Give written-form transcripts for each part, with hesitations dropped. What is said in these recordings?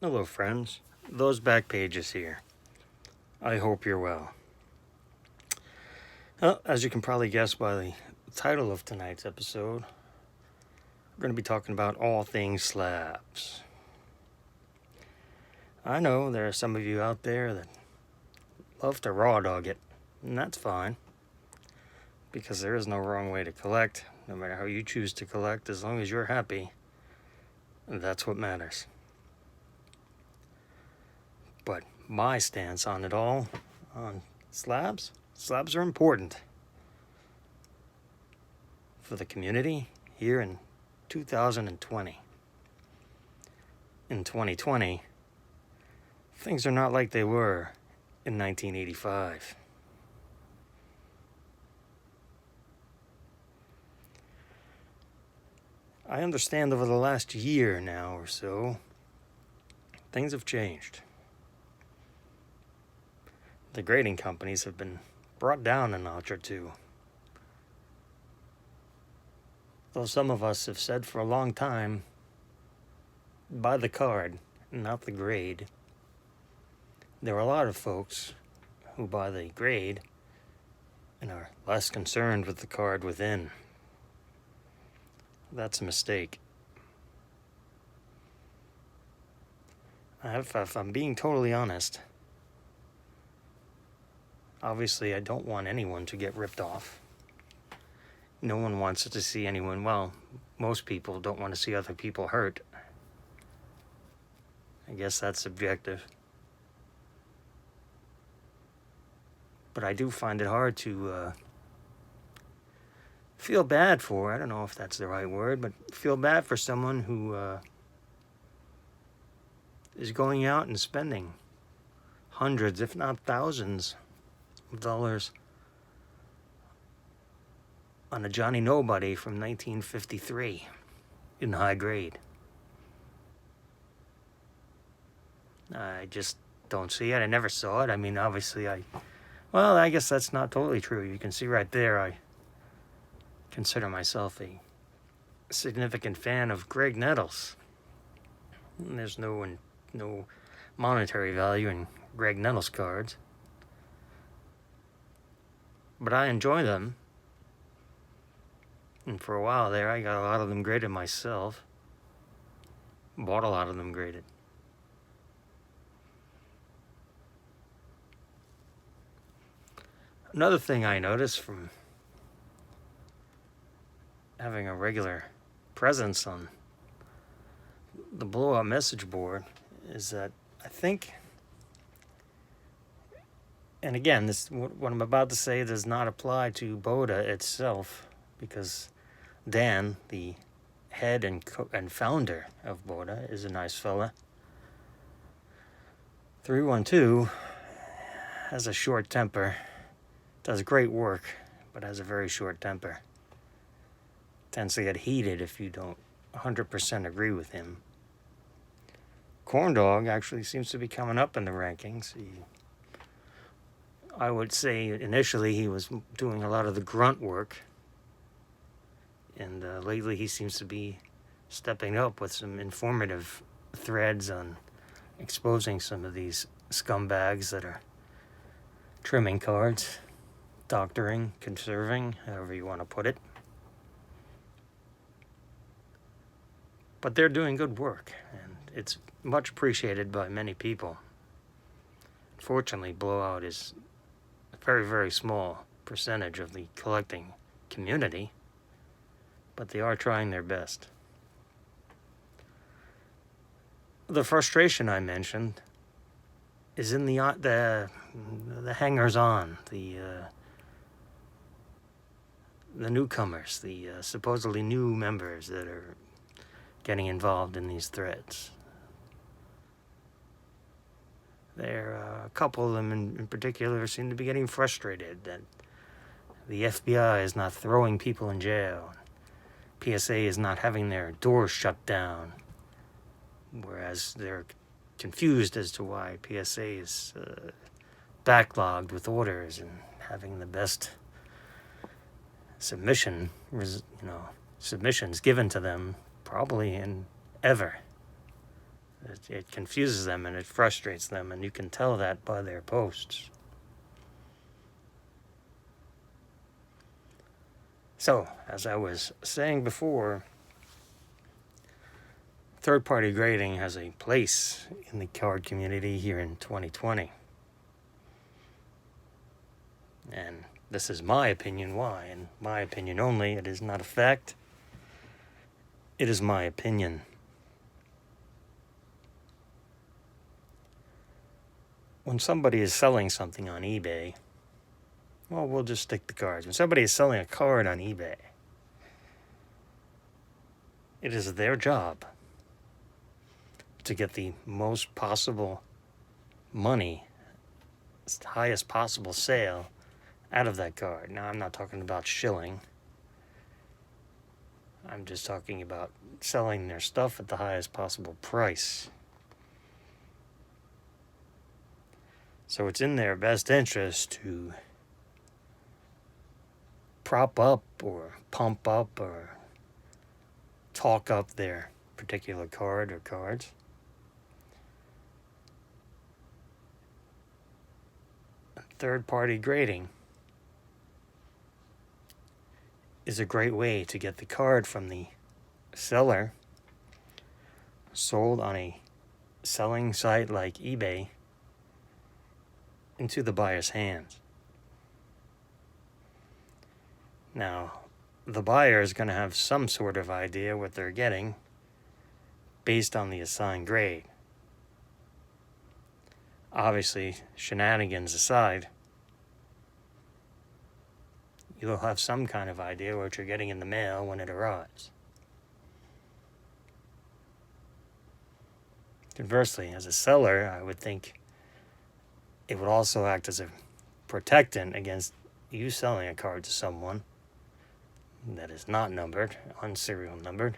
Hello friends, those back pages here. I hope you're well. Well, as you can probably guess by the title of tonight's episode, we're going to be talking about all things slabs. I know there are some of you out there that love to raw dog it, and that's fine, because there is no wrong way to collect, no matter how you choose to collect, as long as you're happy, that's what matters. But my stance on it all, on slabs are important for the community here in 2020. In 2020, things are not like they were in 1985. I understand over the last year now or so, things have changed. The grading companies have been brought down a notch or two. Though some of us have said for a long time, buy the card, not the grade. There are a lot of folks who buy the grade and are less concerned with the card within. That's a mistake. If I'm being totally honest, obviously I don't want anyone to get ripped off. No one wants to see anyone, well, most people don't want to see other people hurt. I guess that's subjective. But I do find it hard to feel bad for, I don't know if that's the right word, but feel bad for someone who is going out and spending hundreds, if not thousands, of dollars on a Johnny Nobody from 1953 in high grade. I just don't see it. I never saw it. I mean, obviously well, I guess that's not totally true. You can see right there, I consider myself a significant fan of Greg Nettles. And there's no monetary value in Greg Nettles cards, but I enjoy them. And for a while there, I got a lot of them graded myself. Bought a lot of them graded. Another thing I noticed from having a regular presence on the blow-up message board is that I think, and again, what I'm about to say does not apply to BODA itself, because Dan, the head and founder of BODA, is a nice fella. 312 has a short temper, does great work, but has a very short temper. Tends to get heated if you don't 100% agree with him. Corndog actually seems to be coming up in the rankings. I would say initially he was doing a lot of the grunt work, and lately he seems to be stepping up with some informative threads on exposing some of these scumbags that are trimming cards, doctoring, conserving, however you want to put it. But they're doing good work, and it's much appreciated by many people. Fortunately, Blowout is a very, very small percentage of the collecting community, but they are trying their best. The frustration I mentioned is in the hangers-on, the newcomers, the supposedly new members that are getting involved in these threads. A couple of them in particular seem to be getting frustrated that the FBI is not throwing people in jail. PSA is not having their doors shut down, whereas they're confused as to why PSA is backlogged with orders and having the best submissions given to them probably in ever. It confuses them and it frustrates them, and you can tell that by their posts. So, as I was saying before, third-party grading has a place in the card community here in 2020. And this is my opinion why, and my opinion only. It is not a fact. It is my opinion. When somebody is selling something on eBay, well, we'll just stick to cards. When somebody is selling a card on eBay, it is their job to get the most possible money, highest possible sale out of that card. Now, I'm not talking about shilling. I'm just talking about selling their stuff at the highest possible price. So it's in their best interest to prop up or pump up or talk up their particular card or cards. Third-party grading is a great way to get the card from the seller sold on a selling site like eBay into the buyer's hands. Now, the buyer is going to have some sort of idea what they're getting based on the assigned grade. Obviously, shenanigans aside, you'll have some kind of idea what you're getting in the mail when it arrives. Conversely, as a seller, I would think it would also act as a protectant against you selling a card to someone that is not numbered, unserial numbered,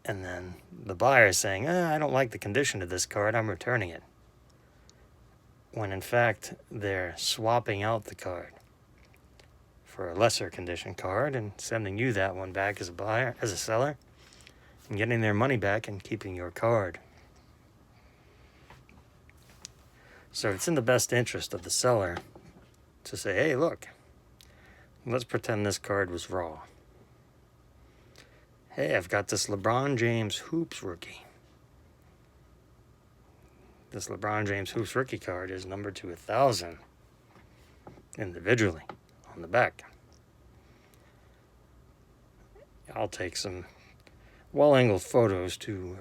and then the buyer is saying, I don't like the condition of this card, I'm returning it. When in fact, they're swapping out the card for a lesser condition card and sending you that one back as a buyer, as a seller, and getting their money back and keeping your card. So it's in the best interest of the seller to say, hey, look, let's pretend this card was raw. Hey, I've got this LeBron James Hoops rookie. This LeBron James Hoops rookie card is numbered to 1,000 individually on the back. I'll take some well-angled photos to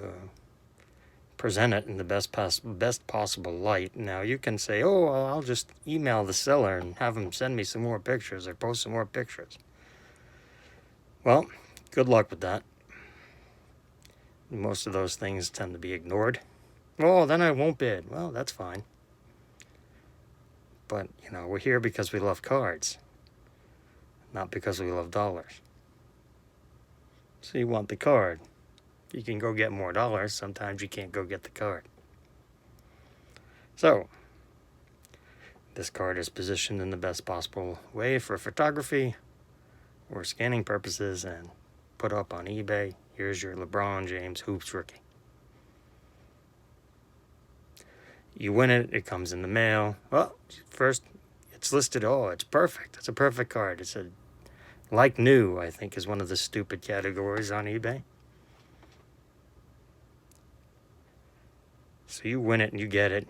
present it in the best possible light. Now, you can say, oh, well, I'll just email the seller and have him send me some more pictures or post some more pictures. Well, good luck with that. Most of those things tend to be ignored. Oh, then I won't bid. Well, that's fine. But, we're here because we love cards, not because we love dollars. So you want the card. You can go get more dollars. Sometimes you can't go get the card. So, this card is positioned in the best possible way for photography or scanning purposes and put up on eBay. Here's your LeBron James Hoops rookie. You win it, it comes in the mail. Well, first, it's listed, it's perfect. It's a perfect card. It's a like new, I think, is one of the stupid categories on eBay. So you win it and you get it.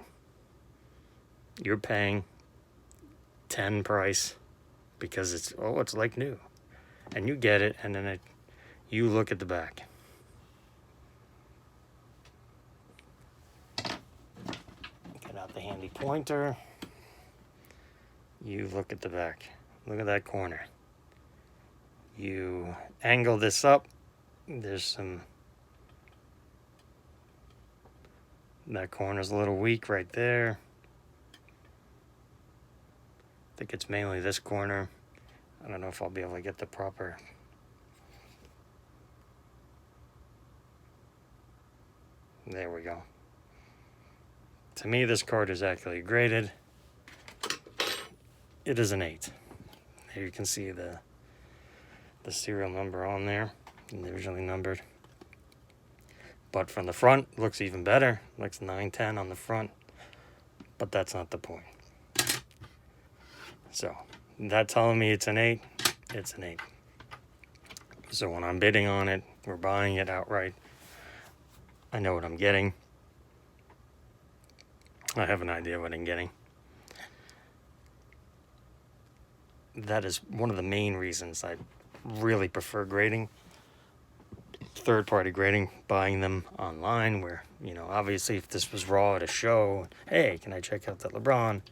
You're paying 10 price because it's like new. And you get it, and then you look at the back. Get out the handy pointer. You look at the back. Look at that corner. You angle this up. There's that corner's a little weak right there. I think it's mainly this corner. I don't know if I'll be able to get the proper. There we go. To me, this card is accurately graded. It is an 8. Here you can see the serial number on there, individually numbered. But from the front, it looks even better. It looks 910 on the front. But that's not the point. So, that telling me it's an 8, it's an 8. So when I'm bidding on it, we're buying it outright, I know what I'm getting. I have an idea what I'm getting. That is one of the main reasons I really prefer grading. Third-party grading, buying them online, where, you know, obviously if this was raw at a show, hey, can I check out that LeBron?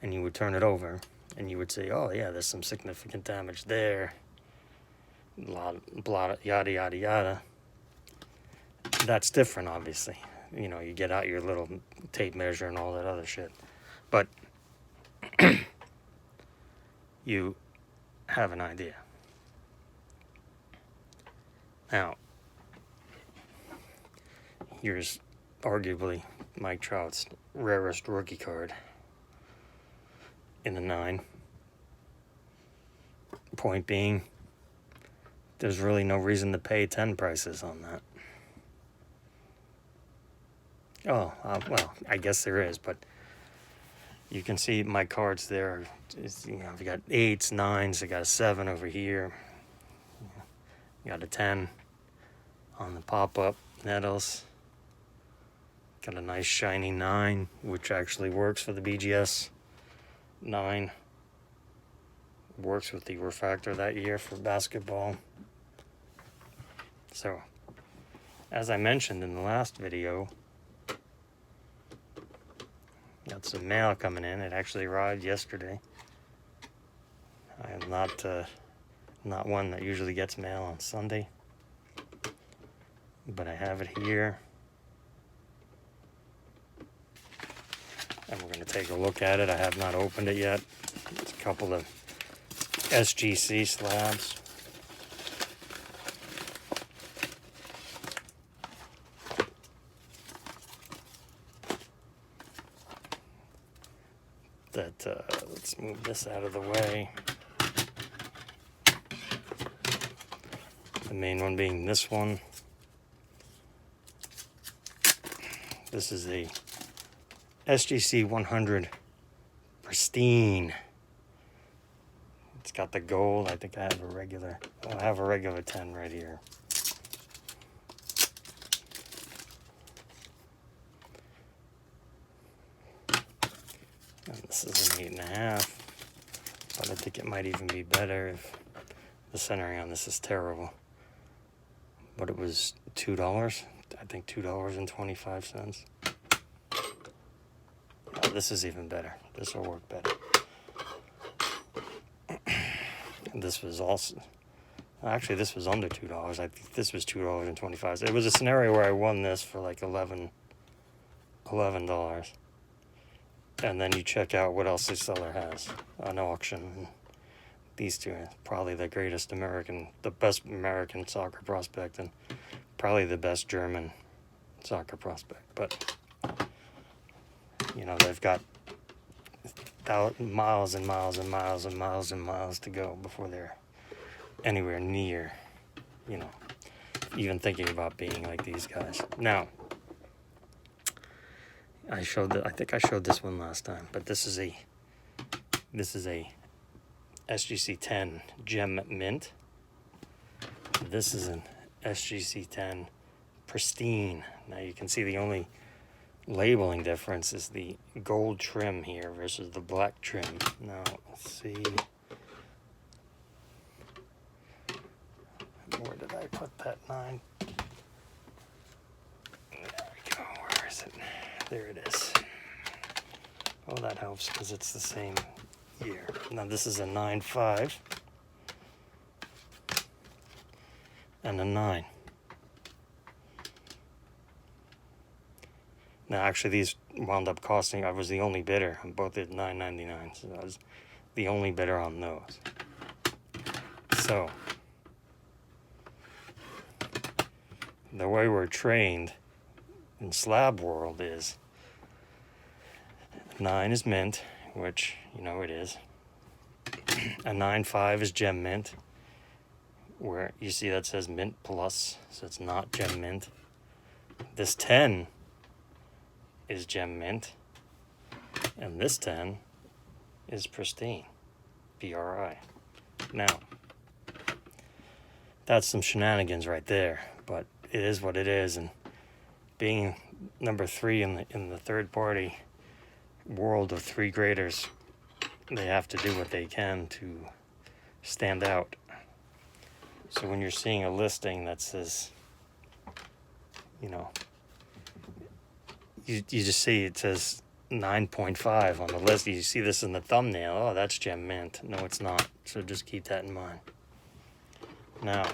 And you would turn it over, and you would say, oh yeah, there's some significant damage there. Blah, yada, yada, yada. That's different, obviously. You know, you get out your little tape measure and all that other shit. But you have an idea. Now, here's arguably Mike Trout's rarest rookie card in the 9. Point being, there's really no reason to pay 10 prices on that. Oh, well, I guess there is, but you can see my cards there. You know, I've got 8s, 9s, I got a 7 over here. Got a 10 on the pop-up Nettles. Got a nice shiny 9, which actually works for the BGS 9. Works with the refractor that year for basketball. So, as I mentioned in the last video, got some mail coming in. It actually arrived yesterday. I am not one that usually gets mail on Sunday, but I have it here, and we're going to take a look at it. I have not opened it yet. It's a couple of SGC slabs. Let's move this out of the way. The main one being this one. This is the SGC 100 Pristine. It's got the gold. I think I have a regular. Oh, I have a regular 10 right here. And this is an 8.5, but I think it might even be better if the centering on this is terrible. But it was $2. I think $2.25. Oh, this is even better. This will work better. And this was also, actually this was under $2. I think this was $2.25. It was a scenario where I won this for like $11. And then you check out what else the seller has on auction. And these two are probably the greatest American, the best American soccer prospect, and probably the best German soccer prospect. But, you know, they've got miles and miles and miles and miles and miles to go before they're anywhere near, you know, even thinking about being like these guys. Now, I think I showed this one last time, but this is a SGC 10 Gem Mint. This is an SGC 10 Pristine. Now you can see the only labeling difference is the gold trim here versus the black trim. Now, let's see. Where did I put that 9? There we go. Where is it? There it is. Oh, that helps because it's the same year. Now, this is a 9.5 and a 9. Now, actually, these wound up costing, I was the only bidder on both at $9.99, so I was the only bidder on those. So, the way we're trained in slab world is 9 is mint, which, you know, it is. A 9.5 is gem mint, where you see that says mint plus, so it's not gem mint. This 10 is gem mint, and this 10 is pristine, BRI. Now, that's some shenanigans right there, but it is what it is, and being number 3 in the third party world of 3 graders, they have to do what they can to stand out. So when you're seeing a listing that says, you know, you just see it says 9.5 on the list. You see this in the thumbnail. Oh, that's gem mint. No, it's not. So just keep that in mind. Now,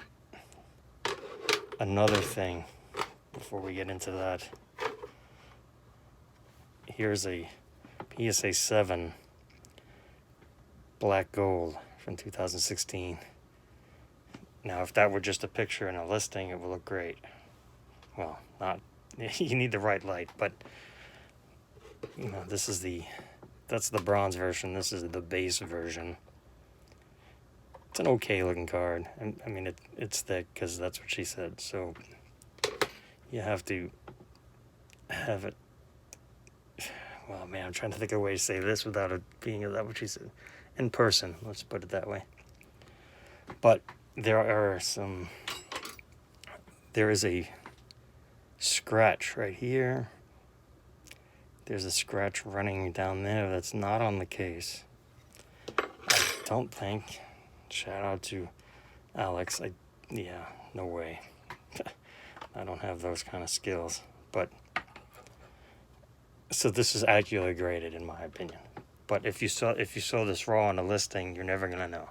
another thing before we get into that. Here's a PSA 7 black gold from 2016. Now, if that were just a picture in a listing, it would look great. Well, not. You need the right light, but you know, that's the bronze version. This is the base version. It's an okay looking card. I mean, it's thick because that's what she said. So you have to have it. Well, man, I'm trying to think of a way to say this without it being that what she said. In person, let's put it that way. But there is a scratch right here. There's a scratch running down there that's not on the case. I don't think. Shout out to Alex. Yeah, no way. I don't have those kind of skills. But so this is accurately graded in my opinion. But if you saw this raw on a listing, you're never gonna know.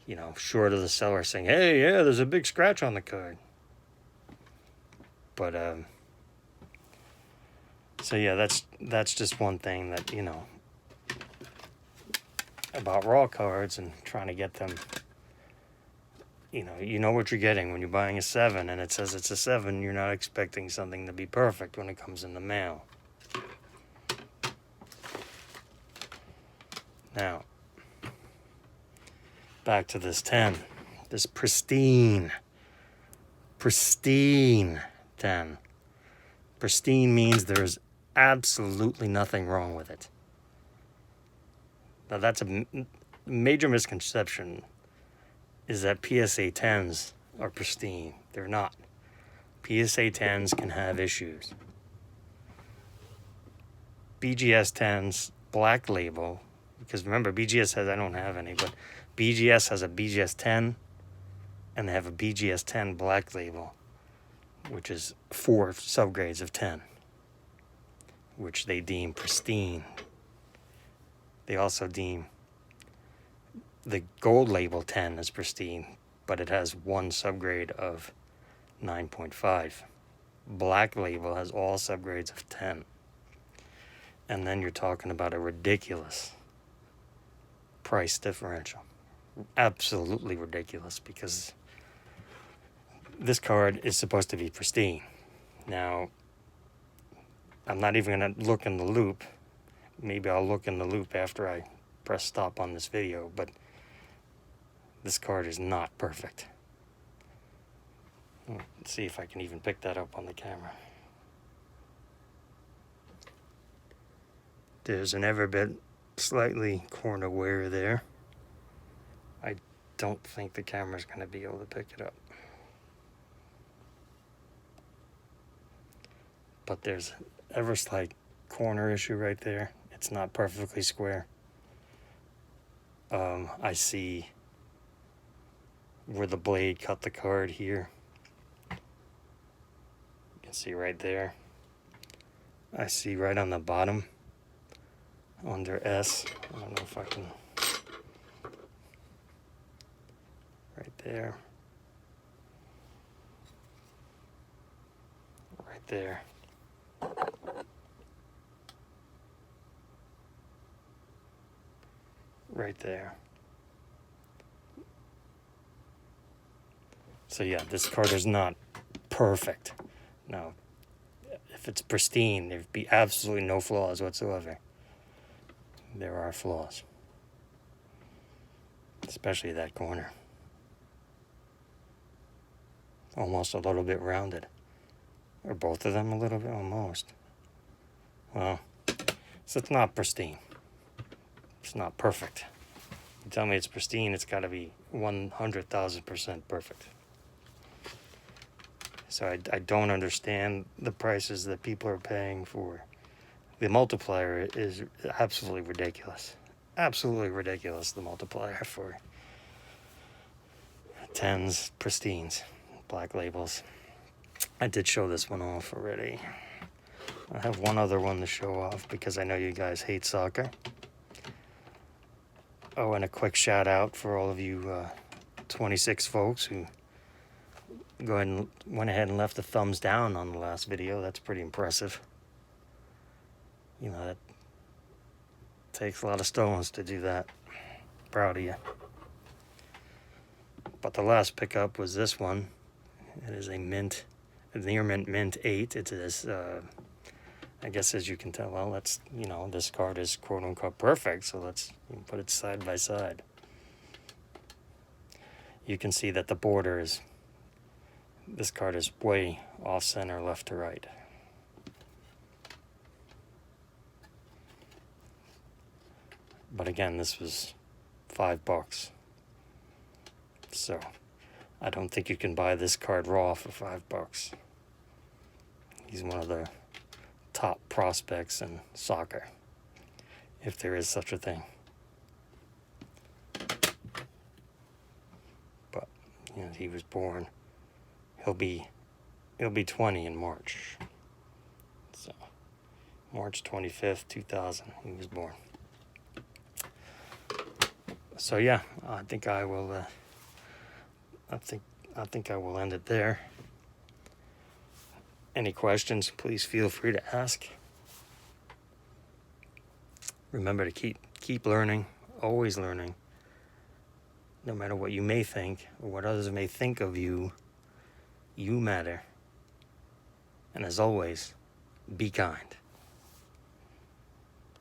You know, short of the seller saying, "Hey, yeah, there's a big scratch on the card." But so yeah, that's just one thing that, you know, about raw cards and trying to get them. You know what you're getting when you're buying a 7 and it says it's a 7. You're not expecting something to be perfect when it comes in the mail. Now, back to this 10, this pristine 10. Pristine means there's absolutely nothing wrong with it. Now that's a major misconception, is that PSA 10s are pristine. They're not. PSA 10s can have issues. BGS 10s, black label, because remember BGS has, I don't have any, but BGS has a BGS 10 and they have a BGS 10 black label, which is 4 subgrades of 10, which they deem pristine. They also deem the gold label 10 as pristine, but it has 1 subgrade of 9.5. Black label has all subgrades of 10. And then you're talking about a ridiculous price differential. Absolutely ridiculous, because this card is supposed to be pristine. Now, I'm not even going to look in the loop. Maybe I'll look in the loop after I press stop on this video, but this card is not perfect. Let's see if I can even pick that up on the camera. There's an ever bit slightly corner wear there. I don't think the camera's going to be able to pick it up. But there's ever slight corner issue right there. It's not perfectly square. I see where the blade cut the card here. You can see right there. I see right on the bottom under S. I don't know if I can. Right there. Right there. Right there. So yeah, this card is not perfect. No. If it's pristine, there'd be absolutely no flaws whatsoever. There are flaws. Especially that corner. Almost a little bit rounded. Or both of them a little bit, almost. Well, so it's not pristine. It's not perfect. You tell me it's pristine, it's got to be 100,000% perfect. So I don't understand the prices that people are paying for. The multiplier is absolutely ridiculous. Absolutely ridiculous, the multiplier for 10s, pristines, black labels. I did show this one off already. I have one other one to show off because I know you guys hate soccer. Oh, and a quick shout out for all of you 26 folks who went ahead and left the thumbs down on the last video. That's pretty impressive. You know, that takes a lot of stones to do that. Proud of you. But the last pickup was this one. It is a near mint 8. It is, I guess as you can tell, well, that's, you know, this card is quote unquote perfect, so let's put it side by side. You can see that the border is, this card is way off center, left to right. But again, this was $5. So I don't think you can buy this card raw for $5. He's one of the top prospects in soccer, if there is such a thing. But you know, he was born. He'll be 20 in March. So March 25th, 2000, he was born. So yeah, I think I will. I think I will end it there. Any questions, please feel free to ask. Remember to keep learning, always learning. No matter what you may think or what others may think of you, you matter. And as always, be kind.